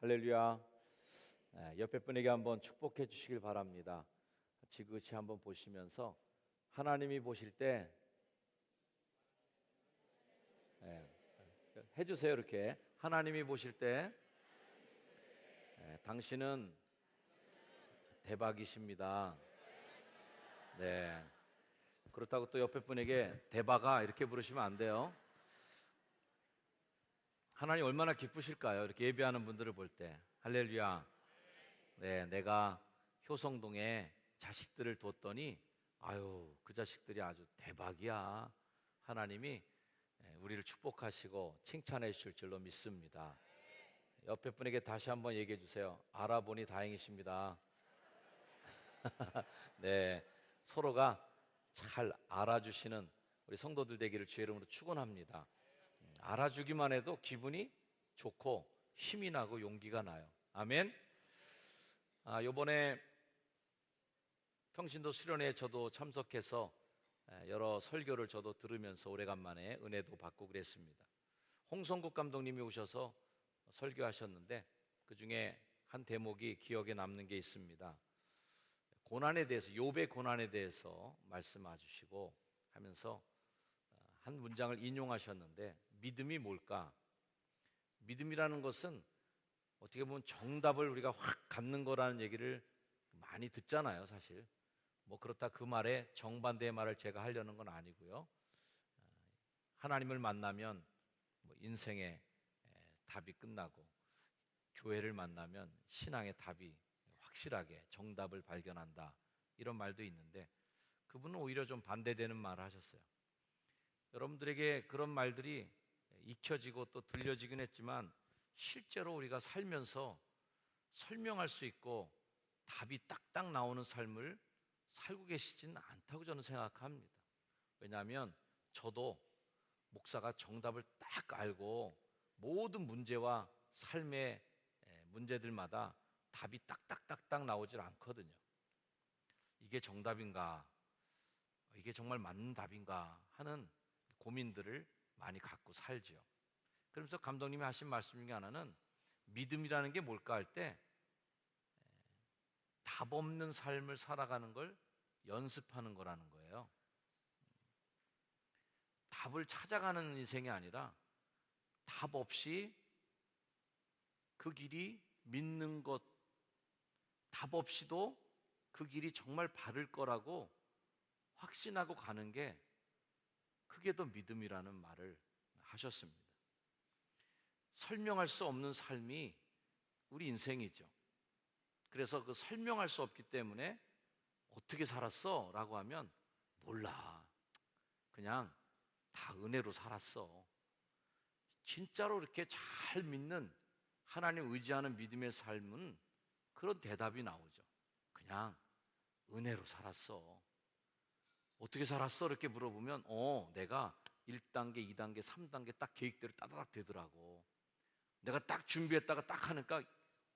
할렐루야. 옆에 분에게 한번 축복해 주시길 바랍니다. 지그시 한번 보시면서 하나님이 보실 때 해주세요. 이렇게 하나님이 보실 때 당신은 대박이십니다. 네. 그렇다고 또 옆에 분에게 대박아 이렇게 부르시면 안 돼요. 하나님 얼마나 기쁘실까요? 이렇게 예배하는 분들을 볼 때. 할렐루야. 네, 내가 효성동에 자식들을 뒀더니 아유, 그 자식들이 아주 대박이야. 하나님이 우리를 축복하시고 칭찬해 주실 줄로 믿습니다. 옆에 분에게 다시 한번 얘기해 주세요. 알아보니 다행이십니다. 네, 서로가 잘 알아주시는 우리 성도들 되기를 주의 이름으로 축원합니다. 알아주기만 해도 기분이 좋고 힘이 나고 용기가 나요. 아멘. 요번에 평신도 수련회에 저도 참석해서 여러 설교를 저도 들으면서 오래간만에 은혜도 받고 그랬습니다. 홍성국 감독님이 오셔서 설교하셨는데 그 중에 한 대목이 기억에 남는 게 있습니다. 고난에 대해서, 욥의 고난에 대해서 말씀해 주시고 하면서 한 문장을 인용하셨는데, 믿음이 뭘까? 믿음이라는 것은 어떻게 보면 정답을 우리가 확 갖는 거라는 얘기를 많이 듣잖아요, 사실. 뭐 그렇다 그 말에 정반대의 말을 제가 하려는 건 아니고요. 하나님을 만나면 뭐 인생의 답이 끝나고, 교회를 만나면 신앙의 답이 확실하게 정답을 발견한다, 이런 말도 있는데, 그분은 오히려 좀 반대되는 말을 하셨어요. 여러분들에게 그런 말들이 익혀지고 또 들려지긴 했지만 실제로 우리가 살면서 설명할 수 있고 답이 딱딱 나오는 삶을 살고 계시지는 않다고 저는 생각합니다. 왜냐하면 저도 목사가 정답을 딱 알고 모든 문제와 삶의 문제들마다 답이 딱딱딱딱 나오질 않거든요. 이게 정답인가? 이게 정말 맞는 답인가? 하는 고민들을 많이 갖고 살죠. 그러면서 감독님이 하신 말씀 중에 하나는 믿음이라는 게 뭘까 할 때 답 없는 삶을 살아가는 걸 연습하는 거라는 거예요. 답을 찾아가는 인생이 아니라 답 없이 그 길이 믿는 것, 답 없이도 그 길이 정말 바를 거라고 확신하고 가는 게, 그게 더 믿음이라는 말을 하셨습니다. 설명할 수 없는 삶이 우리 인생이죠. 그래서 그 설명할 수 없기 때문에 어떻게 살았어? 라고 하면 몰라. 그냥 다 은혜로 살았어. 진짜로 이렇게 잘 믿는, 하나님 의지하는 믿음의 삶은 그런 대답이 나오죠. 그냥 은혜로 살았어. 어떻게 살았어? 이렇게 물어보면 내가 1단계, 2단계, 3단계 딱 계획대로 따다닥 되더라고. 내가 딱 준비했다가 딱 하니까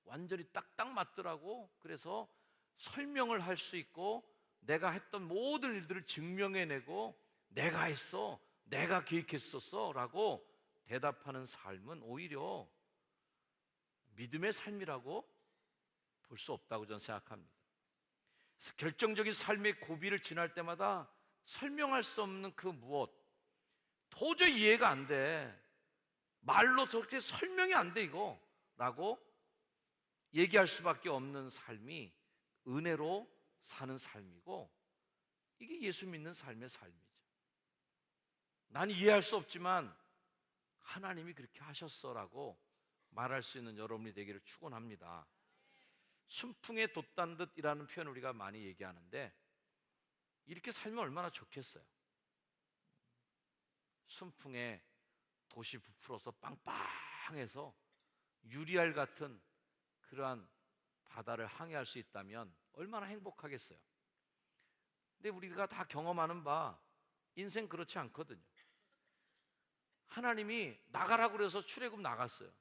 완전히 딱딱 맞더라고. 그래서 설명을 할 수 있고 내가 했던 모든 일들을 증명해내고 내가 했어, 내가 계획했었어 라고 대답하는 삶은 오히려 믿음의 삶이라고 볼 수 없다고 저는 생각합니다. 그래서 결정적인 삶의 고비를 지날 때마다 설명할 수 없는 그 무엇, 도저히 이해가 안 돼, 말로 저렇게 설명이 안 돼 이거 라고 얘기할 수밖에 없는 삶이 은혜로 사는 삶이고, 이게 예수 믿는 삶의 삶이죠. 난 이해할 수 없지만 하나님이 그렇게 하셨어라고 말할 수 있는 여러분이 되기를 축원합니다. 순풍에 돛단 듯이라는 표현을 우리가 많이 얘기하는데, 이렇게 살면 얼마나 좋겠어요. 순풍에 돛이 부풀어서 빵빵해서 유리알 같은 그러한 바다를 항해할 수 있다면 얼마나 행복하겠어요. 근데 우리가 다 경험하는 바 인생 그렇지 않거든요. 하나님이 나가라고 그래서 출애굽 나갔어요.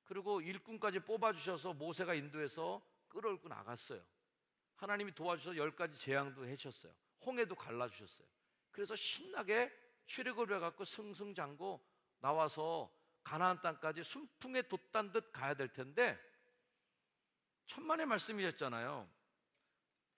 그리고 일꾼까지 뽑아주셔서 모세가 인도해서 끌어올고 나갔어요. 하나님이 도와주셔서 10가지 재앙도 해주셨어요. 홍해도 갈라주셨어요. 그래서 신나게 출애굽을 해갖고 승승장구 나와서 가나안 땅까지 순풍에 돛단 듯 가야 될 텐데, 천만의 말씀이었잖아요.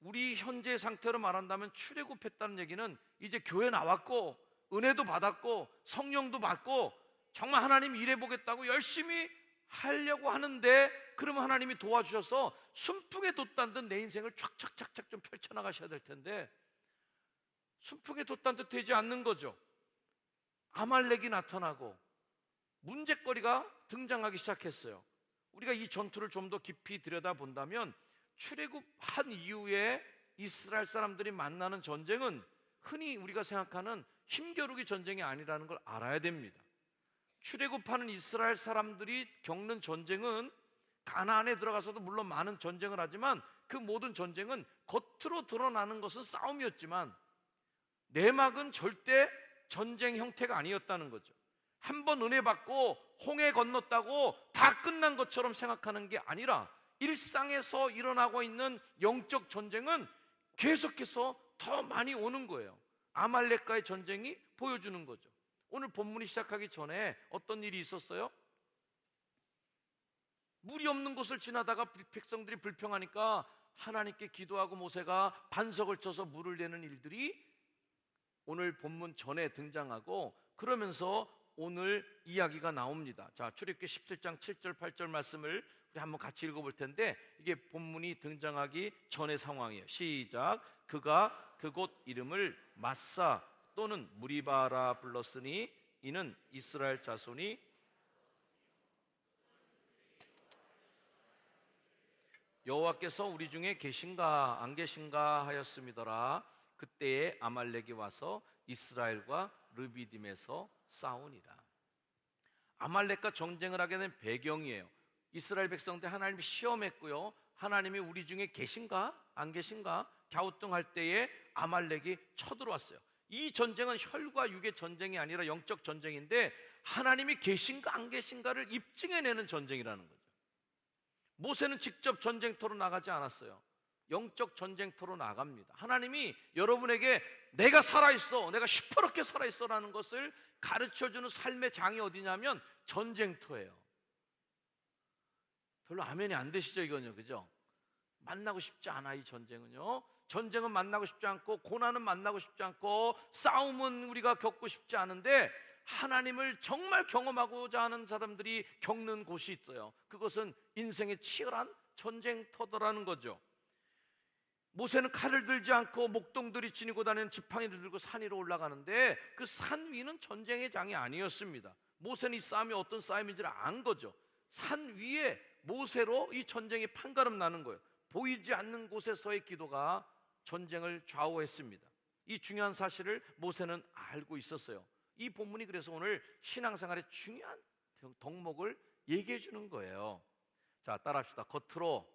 우리 현재 상태로 말한다면 출애굽했다는 얘기는 이제 교회 나왔고 은혜도 받았고 성령도 받고 정말 하나님 일해보겠다고 열심히 하려고 하는데, 그러면 하나님이 도와주셔서 순풍에 돛단 듯 내 인생을 촥촥촥촥 좀 펼쳐나가셔야 될 텐데, 순풍에 돛단 듯 되지 않는 거죠. 아말렉이 나타나고 문제거리가 등장하기 시작했어요. 우리가 이 전투를 좀 더 깊이 들여다본다면 출애굽한 이후에 이스라엘 사람들이 만나는 전쟁은 흔히 우리가 생각하는 힘겨루기 전쟁이 아니라는 걸 알아야 됩니다. 출애굽하는 이스라엘 사람들이 겪는 전쟁은 가나안에 들어가서도 물론 많은 전쟁을 하지만 그 모든 전쟁은 겉으로 드러나는 것은 싸움이었지만 내막은 절대 전쟁 형태가 아니었다는 거죠. 한 번 은혜 받고 홍해 건넜다고 다 끝난 것처럼 생각하는 게 아니라 일상에서 일어나고 있는 영적 전쟁은 계속해서 더 많이 오는 거예요. 아말렉과의 전쟁이 보여주는 거죠. 오늘 본문이 시작하기 전에 어떤 일이 있었어요? 물이 없는 곳을 지나다가 백성들이 불평하니까 하나님께 기도하고 모세가 반석을 쳐서 물을 내는 일들이 오늘 본문 전에 등장하고, 그러면서 오늘 이야기가 나옵니다. 자, 출애굽기 17장 7절 8절 말씀을 우리 한번 같이 읽어볼 텐데, 이게 본문이 등장하기 전의 상황이에요. 시작. 그가 그곳 이름을 마사 또는 무리바라 불렀으니 이는 이스라엘 자손이 여호와께서 우리 중에 계신가 안 계신가 하였음이더라. 그때에 아말렉이 와서 이스라엘과 르비딤에서 싸우니라. 아말렉과 전쟁을 하게 된 배경이에요. 이스라엘 백성들 하나님이 시험했고요, 하나님이 우리 중에 계신가 안 계신가 갸우뚱할 때에 아말렉이 쳐들어왔어요. 이 전쟁은 혈과 육의 전쟁이 아니라 영적 전쟁인데 하나님이 계신가 안 계신가를 입증해내는 전쟁이라는 거죠. 모세는 직접 전쟁터로 나가지 않았어요. 영적 전쟁터로 나갑니다. 하나님이 여러분에게 내가 살아있어, 내가 시퍼렇게 살아있어 라는 것을 가르쳐주는 삶의 장이 어디냐면 전쟁터예요. 별로 아멘이 안 되시죠 이건요, 그죠? 만나고 싶지 않아. 이 전쟁은요, 전쟁은 만나고 싶지 않고 고난은 만나고 싶지 않고 싸움은 우리가 겪고 싶지 않은데 하나님을 정말 경험하고자 하는 사람들이 겪는 곳이 있어요. 그것은 인생의 치열한 전쟁터더라는 거죠. 모세는 칼을 들지 않고 목동들이 지니고 다니는 지팡이를 들고 산 위로 올라가는데 그 산 위는 전쟁의 장이 아니었습니다. 모세는 이 싸움이 어떤 싸움인지를 안 거죠. 산 위에 모세로 이 전쟁이 판가름 나는 거예요. 보이지 않는 곳에서의 기도가 전쟁을 좌우했습니다. 이 중요한 사실을 모세는 알고 있었어요. 이 본문이 그래서 오늘 신앙생활의 중요한 덕목을 얘기해 주는 거예요. 자, 따라합시다. 겉으로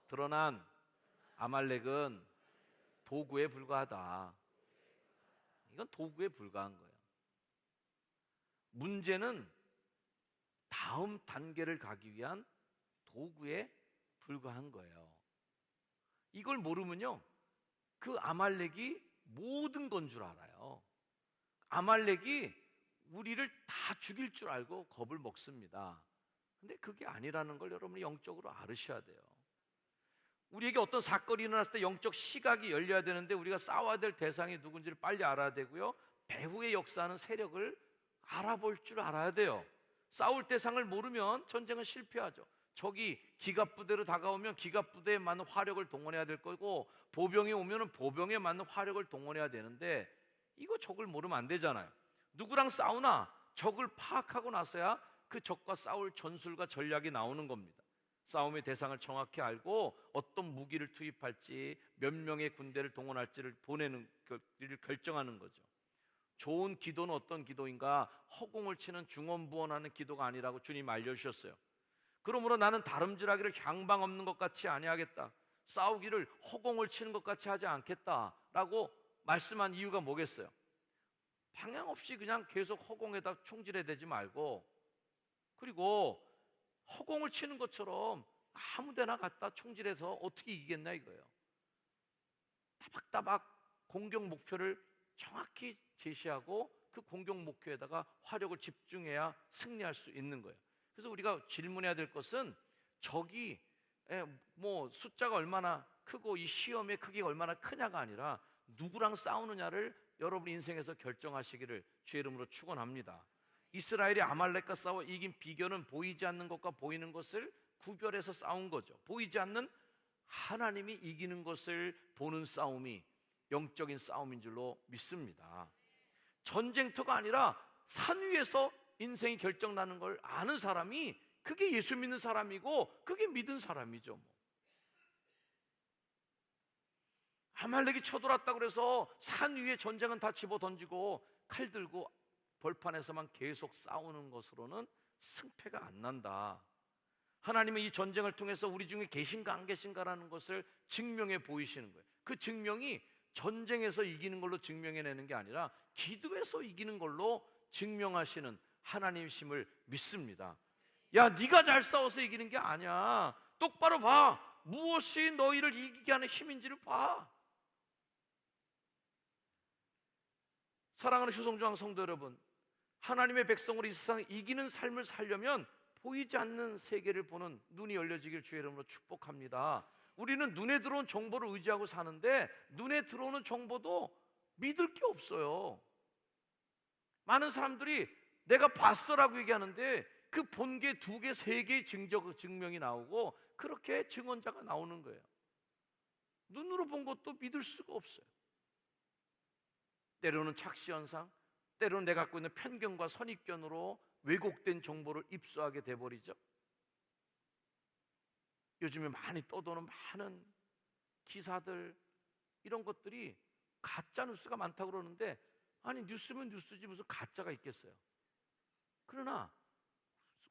드러난 아말렉은 도구에 불과하다. 이건 도구에 불과한 거예요. 문제는 다음 단계를 가기 위한 도구에 불과한 거예요. 이걸 모르면요, 그 아말렉이 모든 건 줄 알아요. 아말렉이 우리를 다 죽일 줄 알고 겁을 먹습니다. 근데 그게 아니라는 걸 여러분이 영적으로 알으셔야 돼요. 우리에게 어떤 사건이 일어났을 때 영적 시각이 열려야 되는데 우리가 싸워야 될 대상이 누군지를 빨리 알아야 되고요, 배후의 역사하는 세력을 알아볼 줄 알아야 돼요. 싸울 대상을 모르면 전쟁은 실패하죠. 적이 기갑부대로 다가오면 기갑부대에 맞는 화력을 동원해야 될 거고, 보병이 오면 보병에 맞는 화력을 동원해야 되는데 이거 적을 모르면 안 되잖아요. 누구랑 싸우나 적을 파악하고 나서야 그 적과 싸울 전술과 전략이 나오는 겁니다. 싸움의 대상을 정확히 알고 어떤 무기를 투입할지, 몇 명의 군대를 동원할지를 결정하는 거죠. 좋은 기도는 어떤 기도인가? 허공을 치는 중언부언하는 기도가 아니라고 주님 알려주셨어요. 그러므로 나는 다름질하기를 향방 없는 것 같이 아니하겠다, 싸우기를 허공을 치는 것 같이 하지 않겠다라고 말씀한 이유가 뭐겠어요? 방향 없이 그냥 계속 허공에다 총질해대지 말고, 그리고 허공을 치는 것처럼 아무 데나 갖다 총질해서 어떻게 이기겠나 이거예요. 따박따박 공격 목표를 정확히 제시하고 그 공격 목표에다가 화력을 집중해야 승리할 수 있는 거예요. 그래서 우리가 질문해야 될 것은 적이 뭐 숫자가 얼마나 크고 이 시험의 크기가 얼마나 크냐가 아니라 누구랑 싸우느냐를 여러분 인생에서 결정하시기를 주의 이름으로 축원합니다. 이스라엘이 아말렉과 싸워 이긴 비결은 보이지 않는 것과 보이는 것을 구별해서 싸운 거죠. 보이지 않는 하나님이 이기는 것을 보는 싸움이 영적인 싸움인 줄로 믿습니다. 전쟁터가 아니라 산 위에서 인생이 결정나는 걸 아는 사람이 그게 예수 믿는 사람이고 그게 믿은 사람이죠. 아말렉이 쳐들어왔다고 그래서 산 위에 전쟁은 다 집어 던지고 칼 들고 벌판에서만 계속 싸우는 것으로는 승패가 안 난다. 하나님은 이 전쟁을 통해서 우리 중에 계신가 안 계신가라는 것을 증명해 보이시는 거예요. 그 증명이 전쟁에서 이기는 걸로 증명해내는 게 아니라 기도에서 이기는 걸로 증명하시는 하나님이심을 믿습니다. 야, 네가 잘 싸워서 이기는 게 아니야. 똑바로 봐. 무엇이 너희를 이기게 하는 힘인지를 봐. 사랑하는 효성중앙 성도 여러분, 하나님의 백성으로 이 세상을 이기는 삶을 살려면 보이지 않는 세계를 보는 눈이 열려지길 주의 이름으로 축복합니다. 우리는 눈에 들어온 정보를 의지하고 사는데 눈에 들어오는 정보도 믿을 게 없어요. 많은 사람들이 내가 봤어라고 얘기하는데 그 본 게 2개, 3개의 증명이 나오고 그렇게 증언자가 나오는 거예요. 눈으로 본 것도 믿을 수가 없어요. 때로는 착시현상, 때로는 내가 갖고 있는 편견과 선입견으로 왜곡된 정보를 입수하게 돼버리죠. 요즘에 많이 떠도는 많은 기사들, 이런 것들이 가짜 뉴스가 많다고 그러는데, 아니 뉴스면 뉴스지 무슨 가짜가 있겠어요. 그러나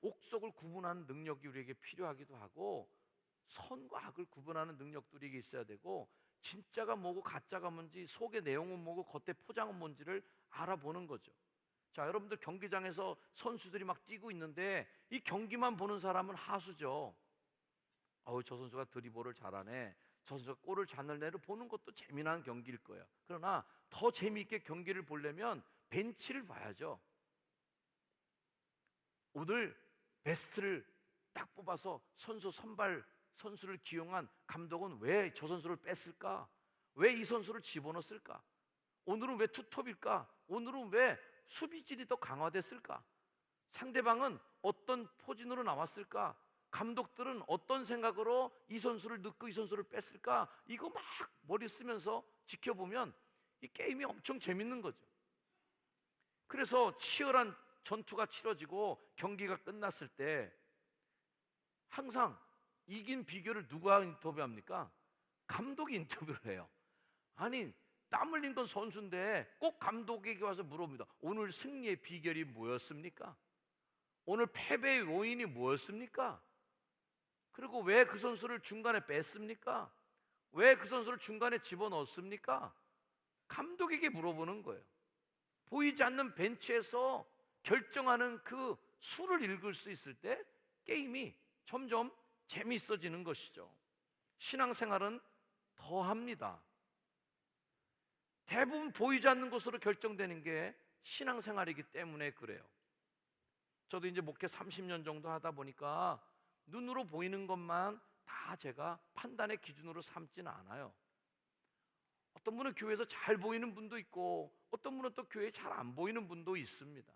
옥석을 구분하는 능력이 우리에게 필요하기도 하고 선과 악을 구분하는 능력도 우리에게 있어야 되고, 진짜가 뭐고 가짜가 뭔지, 속의 내용은 뭐고 겉에 포장은 뭔지를 알아보는 거죠. 자, 여러분들 경기장에서 선수들이 막 뛰고 있는데 이 경기만 보는 사람은 하수죠. 저 선수가 드리블을 잘하네, 저 선수가 골을 잘 넣네를 보는 것도 재미난 경기일 거예요. 그러나 더 재미있게 경기를 보려면 벤치를 봐야죠. 오늘 베스트를 딱 뽑아서 선발 선수를 기용한 감독은 왜 저 선수를 뺐을까? 왜 이 선수를 집어넣었을까? 오늘은 왜 투톱일까? 오늘은 왜 수비진이 더 강화됐을까? 상대방은 어떤 포진으로 나왔을까? 감독들은 어떤 생각으로 이 선수를 넣고 이 선수를 뺐을까? 이거 막 머리 쓰면서 지켜보면 이 게임이 엄청 재밌는 거죠. 그래서 치열한 전투가 치러지고 경기가 끝났을 때 항상 이긴 비결을 누가 인터뷰합니까? 감독이 인터뷰를 해요. 아니, 땀 흘린 건 선수인데 꼭 감독에게 와서 물어봅니다. 오늘 승리의 비결이 뭐였습니까? 오늘 패배의 원인이 뭐였습니까? 그리고 왜 그 선수를 중간에 뺐습니까? 왜 그 선수를 중간에 집어넣었습니까? 감독에게 물어보는 거예요. 보이지 않는 벤치에서 결정하는 그 수를 읽을 수 있을 때 게임이 점점 재미있어지는 것이죠. 신앙생활은 더합니다. 대부분 보이지 않는 것으로 결정되는 게 신앙생활이기 때문에 그래요. 저도 이제 목회 30년 정도 하다 보니까 눈으로 보이는 것만 다 제가 판단의 기준으로 삼지는 않아요. 어떤 분은 교회에서 잘 보이는 분도 있고 어떤 분은 또 교회에 잘 안 보이는 분도 있습니다.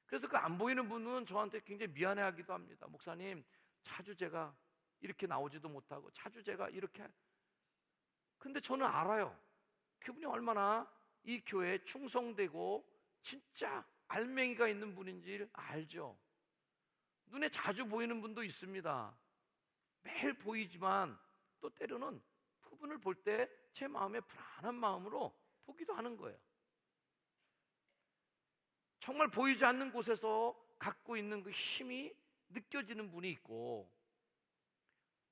그래서 그 안 보이는 분은 저한테 굉장히 미안해하기도 합니다. 목사님, 자주 제가 이렇게 나오지도 못하고 자주 제가 이렇게, 근데 저는 알아요. 그분이 얼마나 이 교회에 충성되고 진짜 알맹이가 있는 분인지 알죠. 눈에 자주 보이는 분도 있습니다. 매일 보이지만 또 때로는 그분을 볼 때 제 마음에 불안한 마음으로 보기도 하는 거예요. 정말 보이지 않는 곳에서 갖고 있는 그 힘이 느껴지는 분이 있고,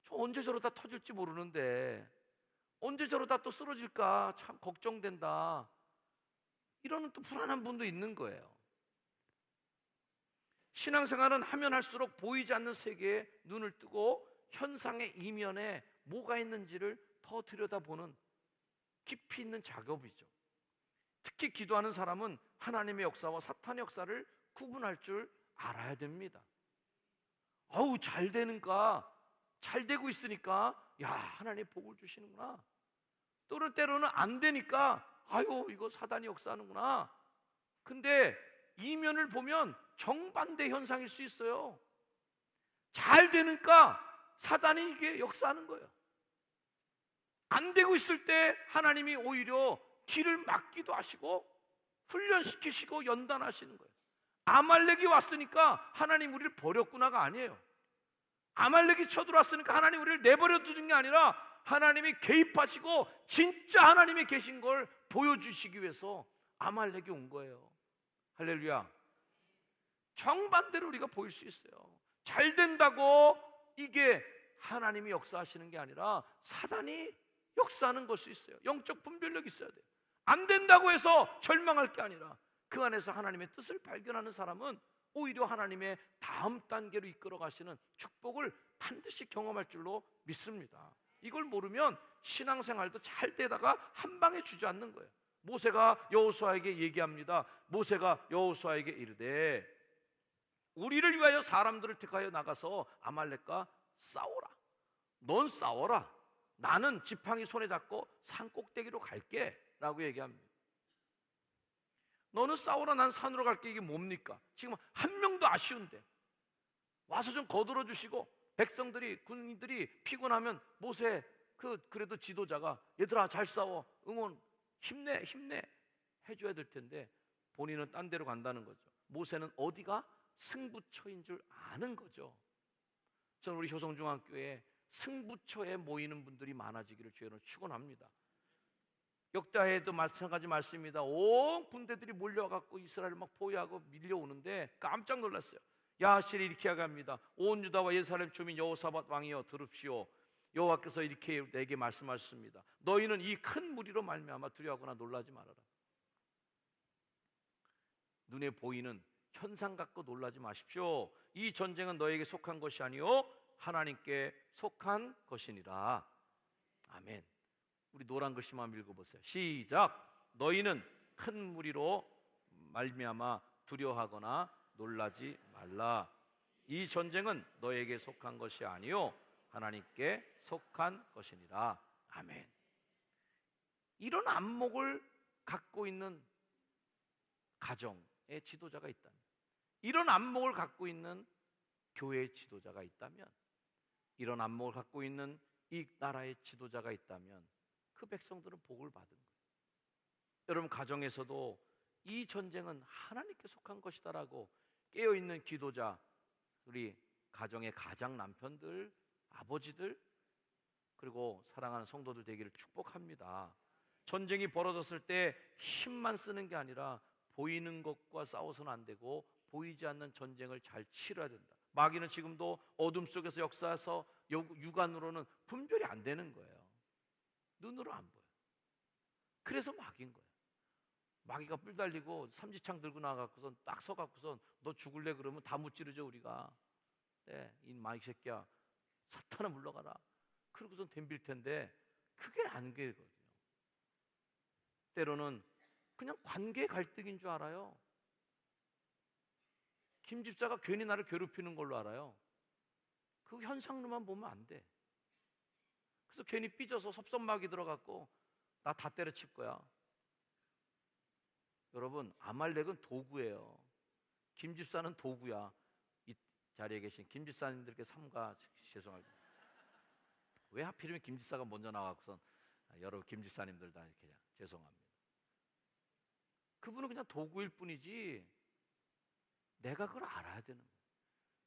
저 언제 저러다 터질지 모르는데 언제 저러다 또 쓰러질까 참 걱정된다, 이러는 또 불안한 분도 있는 거예요. 신앙생활은 하면 할수록 보이지 않는 세계에 눈을 뜨고 현상의 이면에 뭐가 있는지를 더 들여다보는 깊이 있는 작업이죠. 특히 기도하는 사람은 하나님의 역사와 사탄의 역사를 구분할 줄 알아야 됩니다. 어우, 잘 되는가, 잘 되고 있으니까 야, 하나님 복을 주시는구나. 또는 때로는 안 되니까 아유, 이거 사단이 역사하는구나. 근데 이면을 보면 정반대 현상일 수 있어요. 잘 되니까 사단이 이게 역사하는 거예요. 안 되고 있을 때 하나님이 오히려 길을 막기도 하시고 훈련시키시고 연단하시는 거예요. 아말렉이 왔으니까 하나님 우리를 버렸구나가 아니에요. 아말렉이 쳐들어왔으니까 하나님 우리를 내버려 두는 게 아니라 하나님이 개입하시고 진짜 하나님이 계신 걸 보여주시기 위해서 아말렉이 온 거예요. 할렐루야. 정반대로 우리가 보일 수 있어요. 잘 된다고 이게 하나님이 역사하시는 게 아니라 사단이 역사하는 것이 있어요. 영적 분별력이 있어야 돼요. 안 된다고 해서 절망할 게 아니라 그 안에서 하나님의 뜻을 발견하는 사람은 오히려 하나님의 다음 단계로 이끌어 가시는 축복을 반드시 경험할 줄로 믿습니다. 이걸 모르면 신앙생활도 잘 되다가 한 방에 주저앉는 거예요. 모세가 여호수아에게 얘기합니다. 모세가 여호수아에게 이르되 우리를 위하여 사람들을 택하여 나가서 아말렉과 싸워라. 넌 싸워라. 나는 지팡이 손에 잡고 산 꼭대기로 갈게 라고 얘기합니다. 너는 싸워라, 난 산으로 갈게. 이게 뭡니까? 지금 한 명도 아쉬운데 와서 좀 거들어 주시고, 백성들이, 군인들이 피곤하면 모세 그래도 지도자가 얘들아 잘 싸워, 응원, 힘내 해줘야 될 텐데 본인은 딴 데로 간다는 거죠. 모세는 어디가 승부처인 줄 아는 거죠. 저는 우리 효성중앙교회에 승부처에 모이는 분들이 많아지기를 주의로 축원합니다. 역대하에도 마찬가지 말씀입니다. 온 군대들이 몰려갖고 이스라엘을 막 포위하고 밀려오는데 깜짝 놀랐어요. 야하실이 이렇게 이야기합니다. 온 유다와 예루살렘 주민 여호사밧 왕이여 들읍시오. 여호와께서 이렇게 내게 말씀하셨습니다. 너희는 이 큰 무리로 말미암아 두려워하거나 놀라지 말아라. 눈에 보이는 현상 갖고 놀라지 마십시오. 이 전쟁은 너에게 속한 것이 아니요 하나님께 속한 것이니라. 아멘. 우리 노란 글씨만 읽어보세요. 시작. 너희는 큰 무리로 말미암아 두려워하거나 놀라지 말라. 이 전쟁은 너에게 속한 것이 아니요 하나님께 속한 것이니라. 아멘. 이런 안목을 갖고 있는 가정의 지도자가 있다면, 이런 안목을 갖고 있는 교회의 지도자가 있다면, 이런 안목을 갖고 있는 이 나라의 지도자가 있다면 그 백성들은 복을 받은 거예요. 여러분 가정에서도 이 전쟁은 하나님께 속한 것이다라고 깨어있는 기도자, 우리 가정의 가장 남편들, 아버지들, 그리고 사랑하는 성도들 되기를 축복합니다. 전쟁이 벌어졌을 때 힘만 쓰는 게 아니라 보이는 것과 싸워서는 안 되고 보이지 않는 전쟁을 잘 치러야 된다. 마귀는 지금도 어둠 속에서 역사해서 육안으로는 분별이 안 되는 거예요. 눈으로 안 보여. 그래서 마귀인 거예요. 마귀가 뿔 달리고 삼지창 들고 나가고선 딱 서갖고선 너 죽을래 그러면 다 무찌르죠 우리가. 네, 이 마귀 새끼야, 사탄아 물러가라. 그러고선 덤빌 텐데 그게 안 되거든요. 때로는 그냥 관계 갈등인 줄 알아요. 김 집사가 괜히 나를 괴롭히는 걸로 알아요. 그 현상로만 보면 안 돼. 그래서 괜히 삐져서 섭섭마귀 들어갔고 나 다 때려칠 거야. 여러분 아말렉은 도구예요. 김 집사는 도구야. 이 자리에 계신 김 집사님들께 삼가 죄송합니다. 왜 하필이면 김 집사가 먼저 나와서는 여러분 김 집사님들 다 이렇게 죄송합니다. 그분은 그냥 도구일 뿐이지 내가 그걸 알아야 되는 거예요.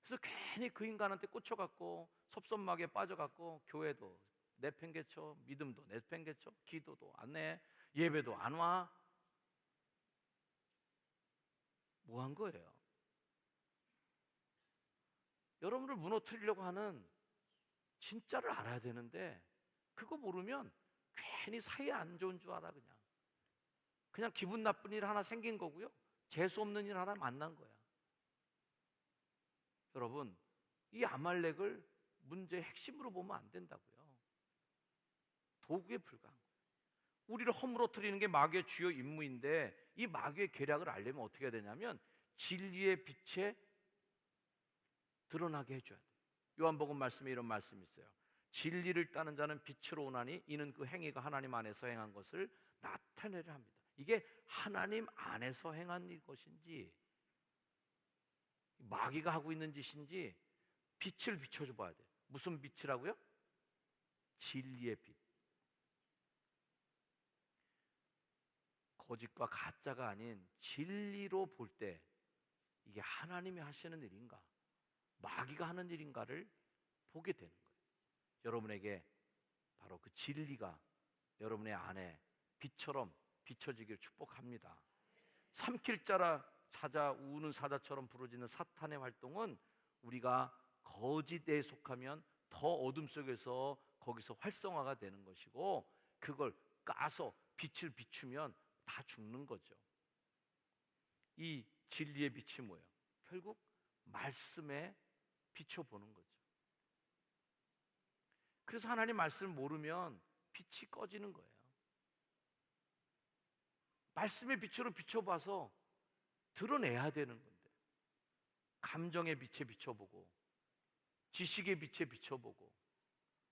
그래서 괜히 그 인간한테 꽂혀갖고 섭섭마귀에 빠져갖고 교회도 내팽개쳐, 믿음도 내팽개쳐, 기도도 안 해, 예배도 안 와. 뭐 한 거예요? 여러분을 무너뜨리려고 하는 진짜를 알아야 되는데 그거 모르면 괜히 사이에 안 좋은 줄 알아. 그냥 기분 나쁜 일 하나 생긴 거고요, 재수 없는 일 하나 만난 거야. 여러분 이 아말렉을 문제의 핵심으로 보면 안 된다고요. 도구에 불과한 거예요. 우리를 허물어뜨리는 게 마귀의 주요 임무인데, 이 마귀의 계략을 알려면 어떻게 해야 되냐면 진리의 빛에 드러나게 해줘야 돼요. 요한복음 말씀에 이런 말씀이 있어요. 진리를 따는 자는 빛으로 오나니 이는 그 행위가 하나님 안에서 행한 것을 나타내려 합니다. 이게 하나님 안에서 행한 것인지 마귀가 하고 있는 짓인지 빛을 비춰줘 봐야 돼요. 무슨 빛이라고요? 진리의 빛. 거짓과 가짜가 아닌 진리로 볼 때 이게 하나님이 하시는 일인가, 마귀가 하는 일인가를 보게 되는 거예요. 여러분에게 바로 그 진리가 여러분의 안에 빛처럼 비춰지기를 축복합니다. 삼킬 자라 찾아 우는 사자처럼 부르짖는 사탄의 활동은 우리가 거짓에 속하면 더 어둠 속에서 거기서 활성화가 되는 것이고, 그걸 까서 빛을 비추면 다 죽는 거죠. 이 진리의 빛이 뭐예요? 결국 말씀에 비춰보는 거죠. 그래서 하나님 말씀을 모르면 빛이 꺼지는 거예요. 말씀의 빛으로 비춰봐서 드러내야 되는 건데, 감정의 빛에 비춰보고 지식의 빛에 비춰보고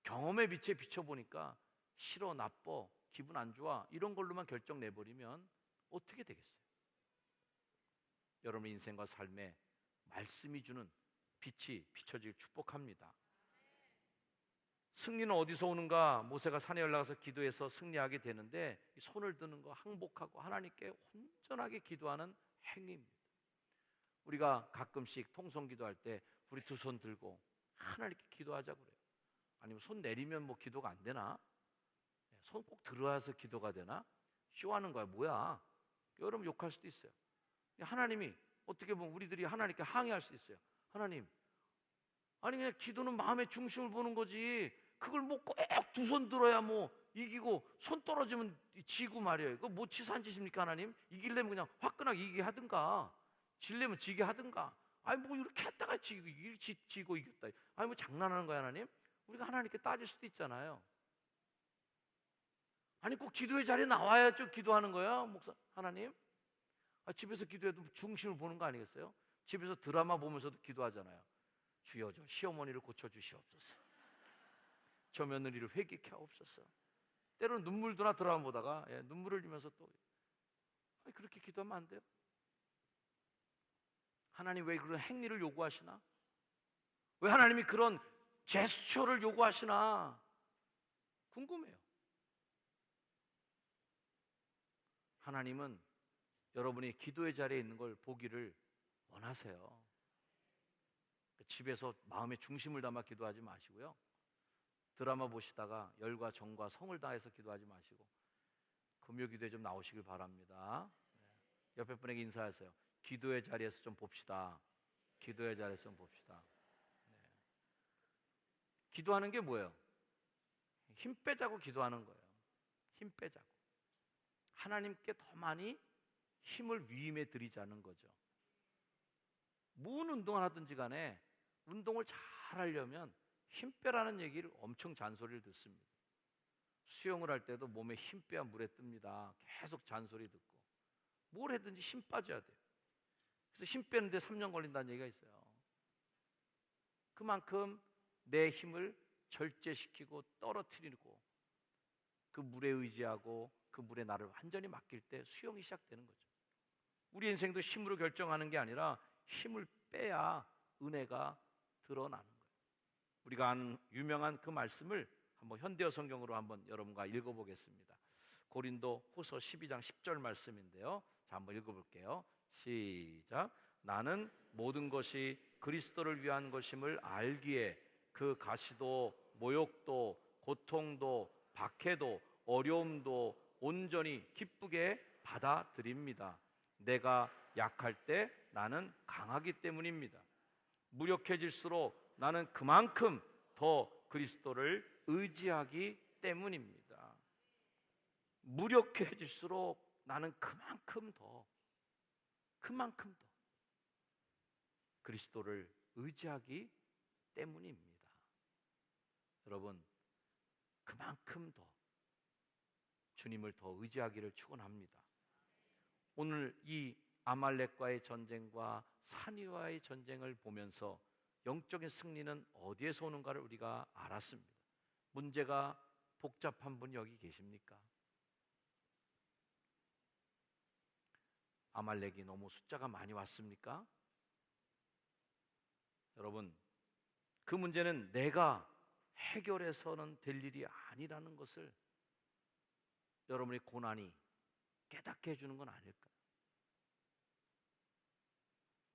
경험의 빛에 비춰보니까 싫어, 나빠, 기분 안 좋아 이런 걸로만 결정 내버리면 어떻게 되겠어요? 여러분의 인생과 삶에 말씀이 주는 빛이 비춰지길 축복합니다. 승리는 어디서 오는가? 모세가 산에 올라가서 기도해서 승리하게 되는데, 손을 드는 거, 항복하고 하나님께 온전하게 기도하는 행위입니다. 우리가 가끔씩 통성 기도할 때 우리 두 손 들고 하나님께 기도하자고 그래요. 아니면 손 내리면 뭐 기도가 안 되나? 손 꼭 들어야서 기도가 되나? 쇼하는 거야 뭐야? 여러분 욕할 수도 있어요. 하나님이 어떻게 보면 우리들이 하나님께 항의할 수 있어요. 하나님, 아니 그냥 기도는 마음의 중심을 보는 거지, 그걸 뭐 꼭 두 손 들어야 뭐 이기고 손 떨어지면 지고 말이에요. 그거 뭐 치사한 짓입니까? 하나님, 이기려면 그냥 화끈하게 이기게 하든가, 질려면 지게 하든가. 아니 뭐 이렇게 했다가 지고 이겼다. 아니 뭐 장난하는 거야 하나님? 우리가 하나님께 따질 수도 있잖아요. 아니 꼭 기도의 자리에 나와야죠 기도하는 거야 목사 하나님? 집에서 기도해도 중심을 보는 거 아니겠어요? 집에서 드라마 보면서도 기도하잖아요. 주여 저 시어머니를 고쳐주시옵소서, 저 며느리를 회개케 하옵소서. 때로는 눈물도 나 드라마 보다가 눈물을 흘리면서 또 그렇게 기도하면 안 돼요? 하나님 왜 그런 행위를 요구하시나? 왜 하나님이 그런 제스처를 요구하시나 궁금해요. 하나님은 여러분이 기도의 자리에 있는 걸 보기를 원하세요. 집에서 마음의 중심을 담아 기도하지 마시고요, 드라마 보시다가 열과 정과 성을 다해서 기도하지 마시고 금요 기도에 좀 나오시길 바랍니다. 옆에 분에게 인사하세요. 기도의 자리에서 좀 봅시다. 기도의 자리에서 좀 봅시다. 기도하는 게 뭐예요? 힘 빼자고 기도하는 거예요. 힘 빼자고. 하나님께 더 많이 힘을 위임해 드리자는 거죠. 무슨 운동을 하든지 간에 운동을 잘 하려면 힘 빼라는 얘기를 엄청 잔소리를 듣습니다. 수영을 할 때도 몸에 힘 빼야 물에 뜹니다. 계속 잔소리 듣고 뭘 해든지 힘 빠져야 돼요. 그래서 힘 빼는데 3년 걸린다는 얘기가 있어요. 그만큼 내 힘을 절제시키고 떨어뜨리고 그 물에 의지하고 그 물에 나를 완전히 맡길 때 수영이 시작되는 거죠. 우리 인생도 힘으로 결정하는 게 아니라 힘을 빼야 은혜가 드러나는 거예요. 우리가 아는 유명한 그 말씀을 한번 현대어 성경으로 한번 여러분과 읽어보겠습니다. 고린도 후서 12장 10절 말씀인데요. 자, 한번 읽어볼게요. 시작. 나는 모든 것이 그리스도를 위한 것임을 알기에 그 가시도 모욕도 고통도 박해도 어려움도 온전히 기쁘게 받아들입니다. 내가 약할 때 나는 강하기 때문입니다. 무력해질수록 나는 그만큼 더 그리스도를 의지하기 때문입니다. 무력해질수록 나는 그만큼 더 그리스도를 의지하기 때문입니다. 여러분, 그만큼 더 주님을 더 의지하기를 축원합니다. 오늘 이 아말렉과의 전쟁과 산위와의 전쟁을 보면서 영적인 승리는 어디에서 오는가를 우리가 알았습니다. 문제가 복잡한 분 여기 계십니까? 아말렉이 너무 숫자가 많이 왔습니까? 여러분, 그 문제는 내가 해결해서는 될 일이 아니라는 것을 여러분의 고난이 깨닫게 해주는 건 아닐까요?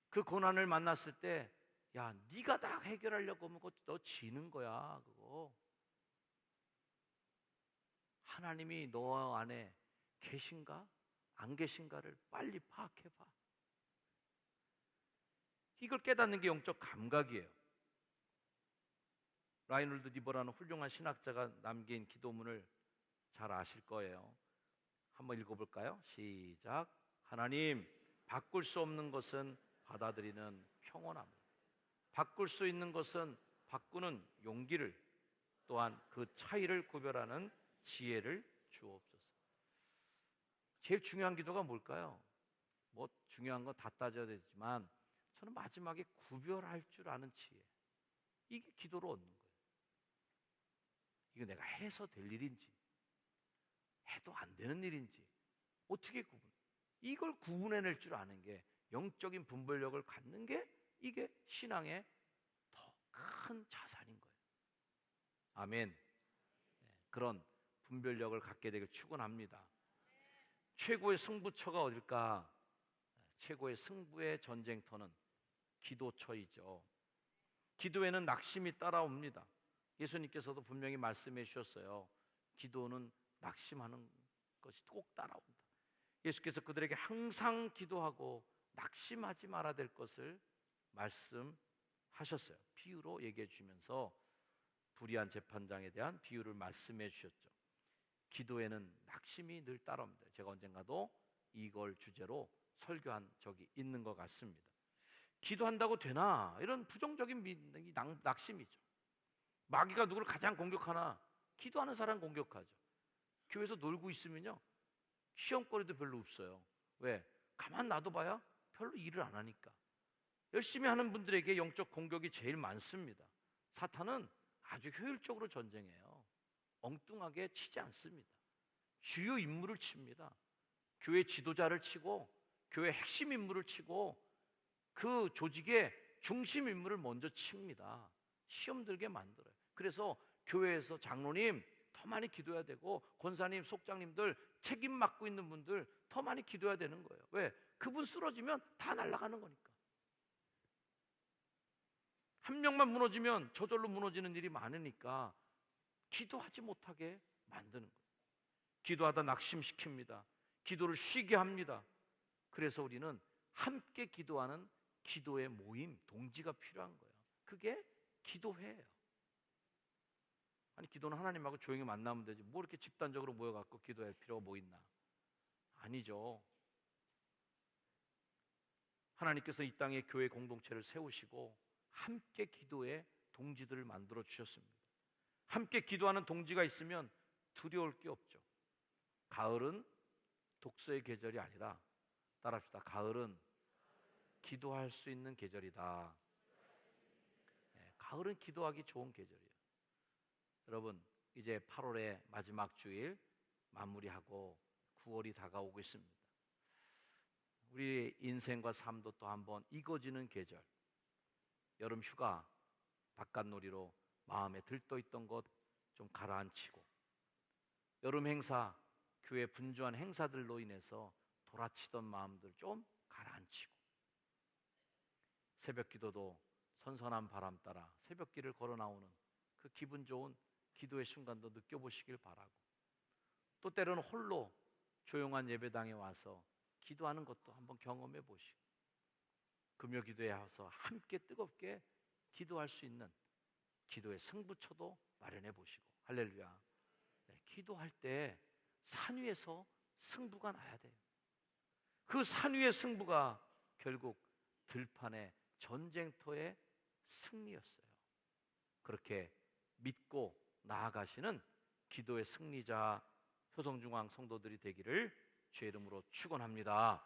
그 고난을 만났을 때, 야, 네가 다 해결하려고 하면 그거 너 지는 거야, 그거. 하나님이 너 안에 계신가? 안 계신가를 빨리 파악해봐. 이걸 깨닫는 게 영적 감각이에요. 라이놀드 니버라는 훌륭한 신학자가 남긴 기도문을 잘 아실 거예요. 한번 읽어볼까요? 시작. 하나님, 바꿀 수 없는 것은 받아들이는 평온함, 바꿀 수 있는 것은 바꾸는 용기를, 또한 그 차이를 구별하는 지혜를 주옵소서. 제일 중요한 기도가 뭘까요? 뭐 중요한 건 다 따져야 되지만 저는 마지막에 구별할 줄 아는 지혜, 이게 기도로 얻는 거예요. 이거 내가 해서 될 일인지 해도 안 되는 일인지 어떻게 이걸 구분해낼 줄 아는 게, 영적인 분별력을 갖는 게, 이게 신앙의 더 큰 자산인 거예요. 아멘. 그런 분별력을 갖게 되길 축원합니다. 최고의 승부처가 어딜까? 최고의 승부의 전쟁터는 기도처이죠. 기도에는 낙심이 따라옵니다. 예수님께서도 분명히 말씀해 주셨어요. 기도는 낙심하는 것이 꼭 따라온다. 예수께서 그들에게 항상 기도하고 낙심하지 말아야 될 것을 말씀하셨어요. 비유로 얘기해 주면서 불의한 재판장에 대한 비유를 말씀해 주셨죠. 기도에는 낙심이 늘 따라옵니다. 제가 언젠가도 이걸 주제로 설교한 적이 있는 것 같습니다. 기도한다고 되나? 이런 부정적인 낙심이죠. 마귀가 누구를 가장 공격하나? 기도하는 사람 공격하죠. 교회에서 놀고 있으면요, 시험거리도 별로 없어요. 왜? 가만 놔둬봐야 별로 일을 안 하니까. 열심히 하는 분들에게 영적 공격이 제일 많습니다. 사탄은 아주 효율적으로 전쟁해요. 엉뚱하게 치지 않습니다. 주요 인물을 칩니다. 교회 지도자를 치고, 교회 핵심 인물을 치고, 그 조직의 중심 인물을 먼저 칩니다. 시험 들게 만들어요. 그래서 교회에서 장로님 더 많이 기도해야 되고, 권사님, 속장님들, 책임 맡고 있는 분들 더 많이 기도해야 되는 거예요. 왜? 그분 쓰러지면 다 날아가는 거니까. 한 명만 무너지면 저절로 무너지는 일이 많으니까 기도하지 못하게 만드는 거예요. 기도하다 낙심시킵니다. 기도를 쉬게 합니다. 그래서 우리는 함께 기도하는 기도의 모임, 동지가 필요한 거예요. 그게 기도회예요. 아니, 기도는 하나님하고 조용히 만나면 되지, 뭐 이렇게 집단적으로 모여갖고 기도할 필요가 뭐 있나? 아니죠. 하나님께서 이 땅에 교회 공동체를 세우시고 함께 기도의 동지들을 만들어 주셨습니다. 함께 기도하는 동지가 있으면 두려울 게 없죠. 가을은 독서의 계절이 아니라, 따라합시다. 가을은 기도할 수 있는 계절이다. 가을은 기도하기 좋은 계절이에요. 여러분, 이제 8월의 마지막 주일 마무리하고 9월이 다가오고 있습니다. 우리 인생과 삶도 또 한번 익어지는 계절, 여름 휴가, 바깥놀이로 마음에 들떠있던 것 좀 가라앉히고, 여름 행사, 교회 분주한 행사들로 인해서 돌아치던 마음들 좀 가라앉히고, 새벽 기도도 선선한 바람 따라 새벽길을 걸어 나오는 그 기분 좋은 기도의 순간도 느껴보시길 바라고, 또 때로는 홀로 조용한 예배당에 와서 기도하는 것도 한번 경험해 보시고, 금요 기도에 와서 함께 뜨겁게 기도할 수 있는 기도의 승부처도 마련해 보시고. 할렐루야. 기도할 때 산 위에서 승부가 나야 돼요. 그 산 위의 승부가 결국 들판의 전쟁터의 승리였어요. 그렇게 믿고 나아가시는 기도의 승리자 효성중앙 성도들이 되기를 주의 이름으로 축원합니다.